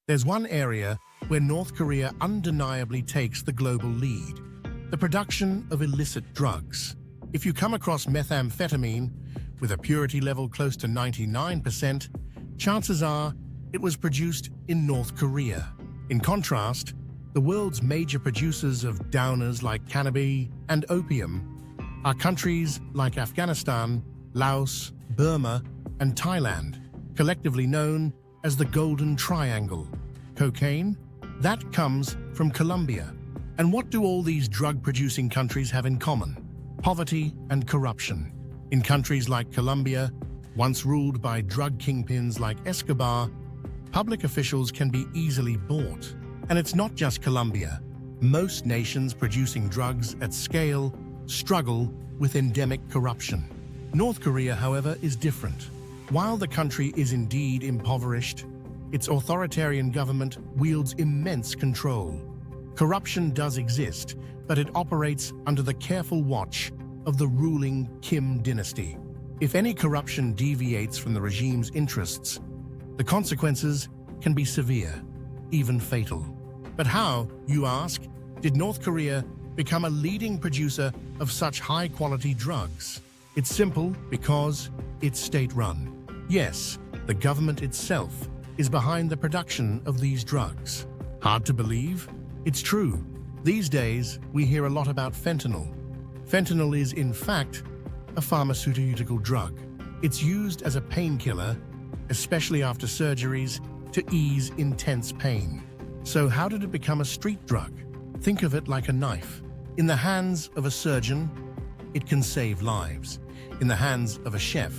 There's one area where North Korea undeniably takes the global lead: the production of illicit drugs. If you come across methamphetamine with a purity level close to 99%, chances are it was produced in North Korea. In contrast, the world's major producers of downers like cannabis and opium are countries like Afghanistan, Laos, Burma, and Thailand, collectively known as the Golden Triangle. Cocaine? That comes from Colombia. And what do all these drug-producing countries have in common? Poverty and corruption. In countries like Colombia, once ruled by drug kingpins like Escobar, public officials can be easily bought. And it's not just Colombia. Most nations producing drugs at scale struggle with endemic corruption. North Korea, however, is different. While the country is indeed impoverished, its authoritarian government wields immense control. Corruption does exist, but it operates under the careful watch of the ruling Kim dynasty. If any corruption deviates from the regime's interests, the consequences can be severe, even fatal. But how, you ask, did North Korea become a leading producer of such high-quality drugs? It's simple because it's state-run. Yes, the government itself is behind the production of these drugs. Hard to believe? It's true. These days, we hear a lot about fentanyl. Fentanyl is, in fact, a pharmaceutical drug. It's used as a painkiller, especially after surgeries, to ease intense pain. So how did it become a street drug? Think of it like a knife. In the hands of a surgeon, it can save lives. In the hands of a chef,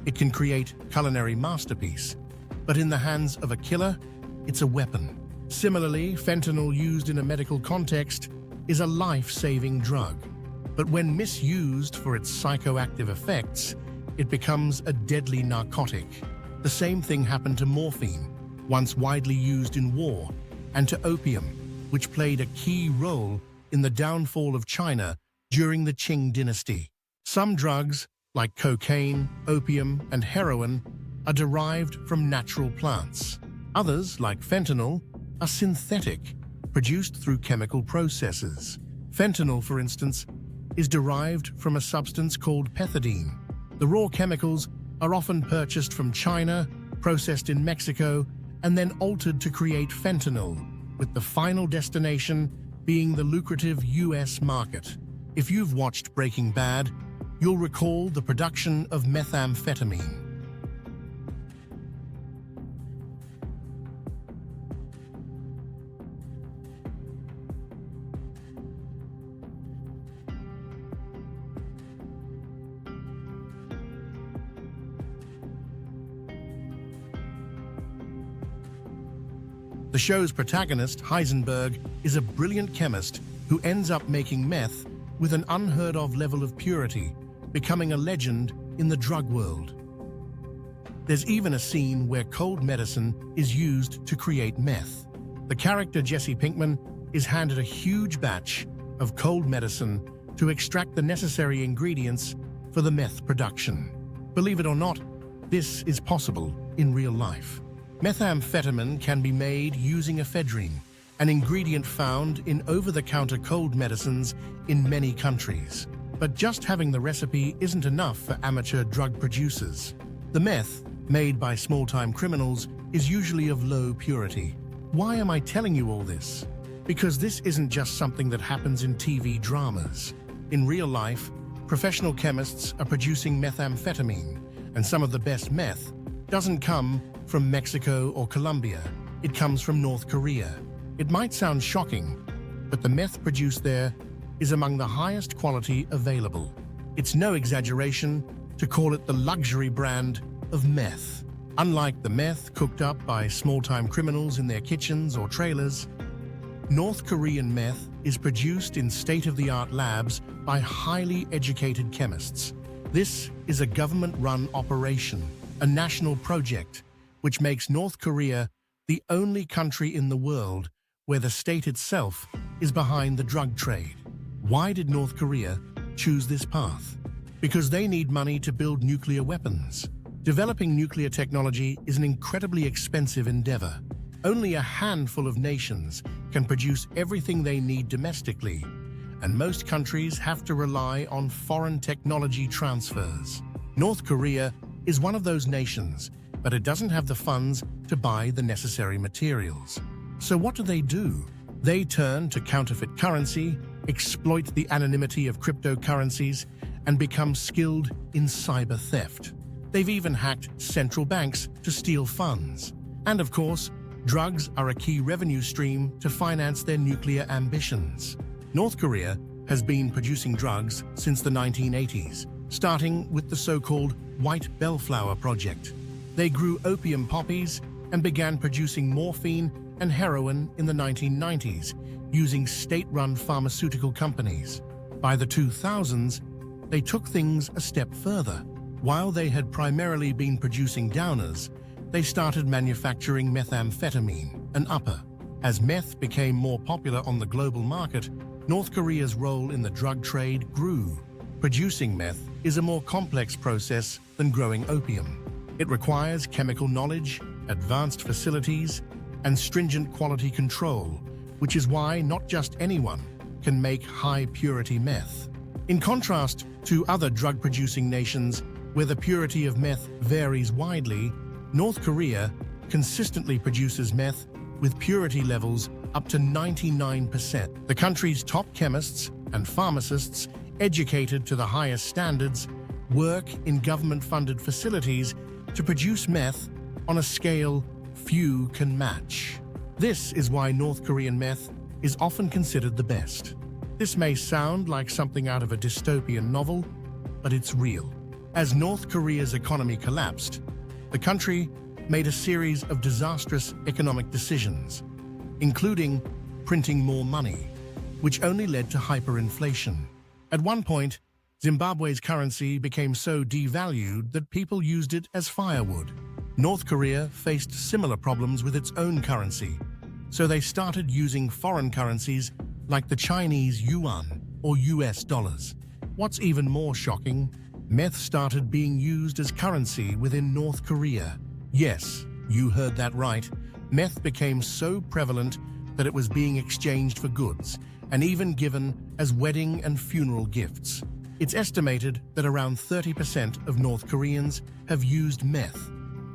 it can create culinary masterpiece. But in the hands of a killer, it's a weapon. Similarly, fentanyl used in a medical context is a life-saving drug. But when misused for its psychoactive effects, it becomes a deadly narcotic. The same thing happened to morphine, once widely used in war, and to opium, which played a key role in the downfall of China during the Qing dynasty. Some drugs, like cocaine, opium, and heroin, are derived from natural plants. Others, like fentanyl, are synthetic, produced through chemical processes. Fentanyl, for instance, is derived from a substance called pethidine. The raw chemicals are often purchased from China, processed in Mexico, and then altered to create fentanyl, with the final destination being the lucrative US market. If you've watched Breaking Bad, you'll recall the production of methamphetamine. The show's protagonist, Heisenberg, is a brilliant chemist who ends up making meth with an unheard-of level of purity, becoming a legend in the drug world. There's even a scene where cold medicine is used to create meth. The character Jesse Pinkman is handed a huge batch of cold medicine to extract the necessary ingredients for the meth production. Believe it or not, this is possible in real life. Methamphetamine can be made using ephedrine, an ingredient found in over-the-counter cold medicines in many countries. But just having the recipe isn't enough for amateur drug producers. The meth, made by small-time criminals, is usually of low purity. Why am I telling you all this? Because this isn't just something that happens in TV dramas. In real life, professional chemists are producing methamphetamine, and some of the best meth doesn't come from Mexico or Colombia. It comes from North Korea. It might sound shocking, but the meth produced there is among the highest quality available. It's no exaggeration to call it the luxury brand of meth. Unlike the meth cooked up by small-time criminals in their kitchens or trailers, North Korean meth is produced in state-of-the-art labs by highly educated chemists. This is a government-run operation, a national project, which makes North Korea the only country in the world where the state itself is behind the drug trade. Why did North Korea choose this path? Because they need money to build nuclear weapons. Developing nuclear technology is an incredibly expensive endeavor. Only a handful of nations can produce everything they need domestically, and most countries have to rely on foreign technology transfers. North Korea is one of those nations, but it doesn't have the funds to buy the necessary materials. So what do? They turn to counterfeit currency, exploit the anonymity of cryptocurrencies, and become skilled in cyber theft. They've even hacked central banks to steal funds. And of course, drugs are a key revenue stream to finance their nuclear ambitions. North Korea has been producing drugs since the 1980s, starting with the so-called White Bellflower Project. They grew opium poppies and began producing morphine and heroin in the 1990s, using state-run pharmaceutical companies. By the 2000s, they took things a step further. While they had primarily been producing downers, they started manufacturing methamphetamine, an upper. As meth became more popular on the global market, North Korea's role in the drug trade grew. Producing meth is a more complex process than growing opium. It requires chemical knowledge, advanced facilities, and stringent quality control, which is why not just anyone can make high-purity meth. In contrast to other drug-producing nations where the purity of meth varies widely, North Korea consistently produces meth with purity levels up to 99%. The country's top chemists and pharmacists, educated to the highest standards, work in government-funded facilities to produce meth on a scale few can match. This is why North Korean meth is often considered the best. This may sound like something out of a dystopian novel, but it's real. As North Korea's economy collapsed, the country made a series of disastrous economic decisions, including printing more money, which only led to hyperinflation. At one point, Zimbabwe's currency became so devalued that people used it as firewood. North Korea faced similar problems with its own currency, so they started using foreign currencies like the Chinese yuan or US dollars. What's even more shocking, meth started being used as currency within North Korea. Yes, you heard that right. Meth became so prevalent that it was being exchanged for goods and even given as wedding and funeral gifts. It's estimated that around 30% of North Koreans have used meth,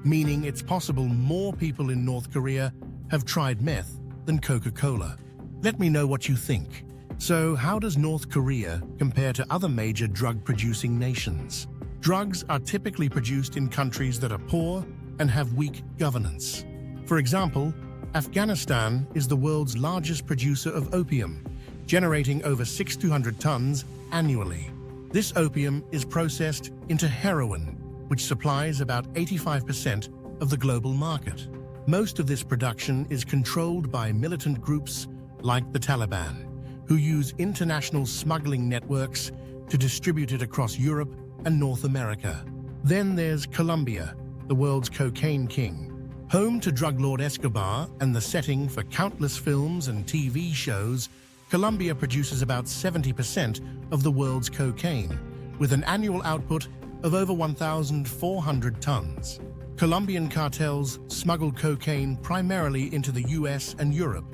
meaning it's possible more people in North Korea have tried meth than Coca-Cola. Let me know what you think. So, how does North Korea compare to other major drug-producing nations? Drugs are typically produced in countries that are poor and have weak governance. For example, Afghanistan is the world's largest producer of opium, generating over 600 tons annually. This opium is processed into heroin, which supplies about 85% of the global market. Most of this production is controlled by militant groups like the Taliban, who use international smuggling networks to distribute it across Europe and North America. Then there's Colombia, the world's cocaine king. Home to drug lord Escobar and the setting for countless films and TV shows, Colombia produces about 70% of the world's cocaine, with an annual output of over 1,400 tons. Colombian cartels smuggle cocaine primarily into the US and Europe,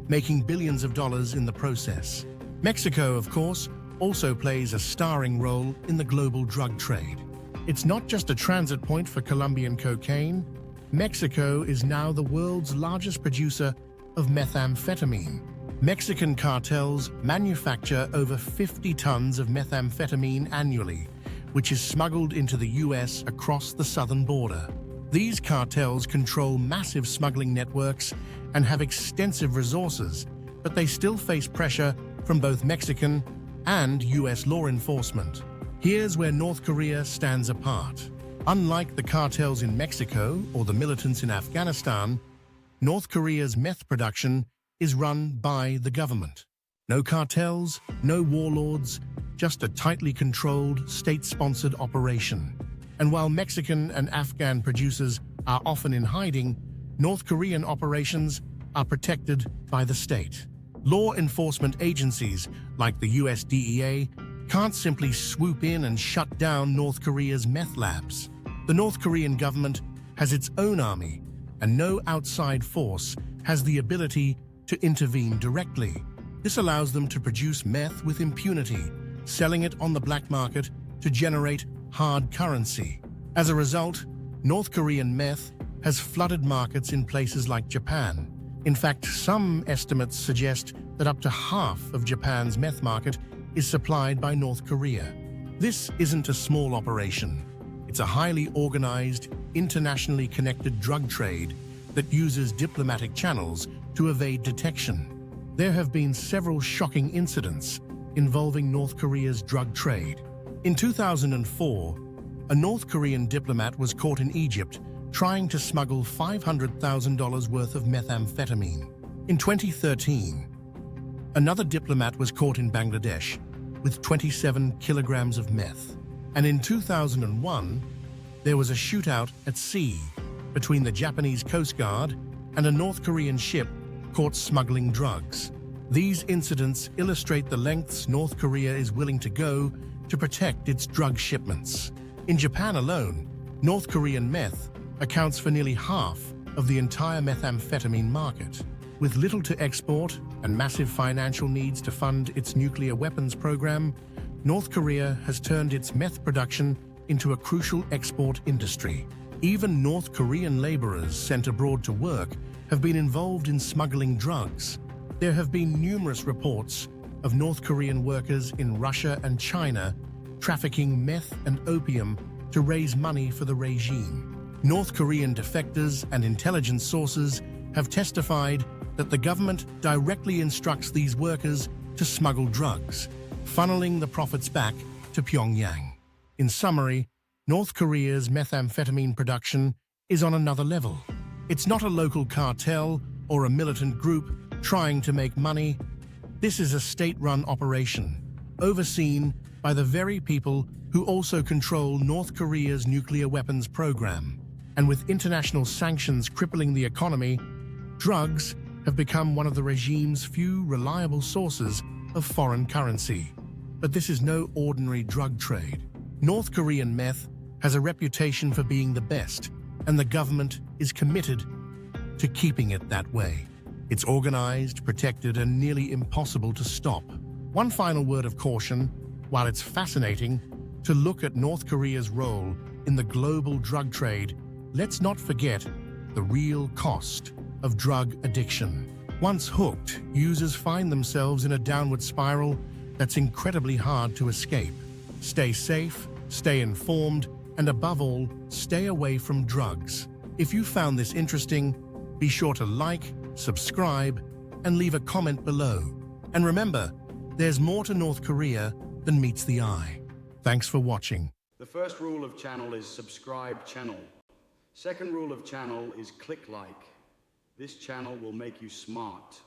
making billions of dollars in the process. Mexico, of course, also plays a starring role in the global drug trade. It's not just a transit point for Colombian cocaine. Mexico is now the world's largest producer of methamphetamine. Mexican cartels manufacture over 50 tons of methamphetamine annually, which is smuggled into the US across the southern border. These cartels control massive smuggling networks and have extensive resources, but they still face pressure from both Mexican and US law enforcement. Here's where North Korea stands apart. Unlike the cartels in Mexico or the militants in Afghanistan, North Korea's meth production is run by the government. No cartels, no warlords, just a tightly controlled, state-sponsored operation. And while Mexican and Afghan producers are often in hiding, North Korean operations are protected by the state. Law enforcement agencies like the US DEA can't simply swoop in and shut down North Korea's meth labs. The North Korean government has its own army, and no outside force has the ability to intervene directly. This allows them to produce meth with impunity, selling it on the black market to generate hard currency. As a result, North Korean meth has flooded markets in places like Japan. In fact, some estimates suggest that up to half of Japan's meth market is supplied by North Korea. This isn't a small operation. It's a highly organized, internationally connected drug trade that uses diplomatic channels to evade detection. There have been several shocking incidents involving North Korea's drug trade. In 2004, a North Korean diplomat was caught in Egypt trying to smuggle $500,000 worth of methamphetamine. In 2013, another diplomat was caught in Bangladesh with 27 kilograms of meth. And in 2001, there was a shootout at sea between the Japanese Coast Guard and a North Korean ship caught smuggling drugs. These incidents illustrate the lengths North Korea is willing to go to protect its drug shipments. In Japan alone, North Korean meth accounts for nearly half of the entire methamphetamine market. With little to export and massive financial needs to fund its nuclear weapons program, North Korea has turned its meth production into a crucial export industry. Even North Korean laborers sent abroad to work have been involved in smuggling drugs. There have been numerous reports of North Korean workers in Russia and China trafficking meth and opium to raise money for the regime. North Korean defectors and intelligence sources have testified that the government directly instructs these workers to smuggle drugs, funneling the profits back to Pyongyang. In summary, North Korea's methamphetamine production is on another level. It's not a local cartel or a militant group trying to make money. This is a state-run operation, overseen by the very people who also control North Korea's nuclear weapons program. And with international sanctions crippling the economy, drugs have become one of the regime's few reliable sources of foreign currency. But this is no ordinary drug trade. North Korean meth has a reputation for being the best, and the government is committed to keeping it that way. It's organized, protected, and nearly impossible to stop. One final word of caution: while it's fascinating to look at North Korea's role in the global drug trade, let's not forget the real cost of drug addiction. Once hooked, users find themselves in a downward spiral that's incredibly hard to escape. Stay safe, stay informed, and above all, stay away from drugs. If you found this interesting, be sure to like, subscribe, and leave a comment below. And remember, there's more to North Korea than meets the eye. Thanks for watching. The first rule of channel is subscribe channel. Second rule of channel is click like. This channel will make you smart.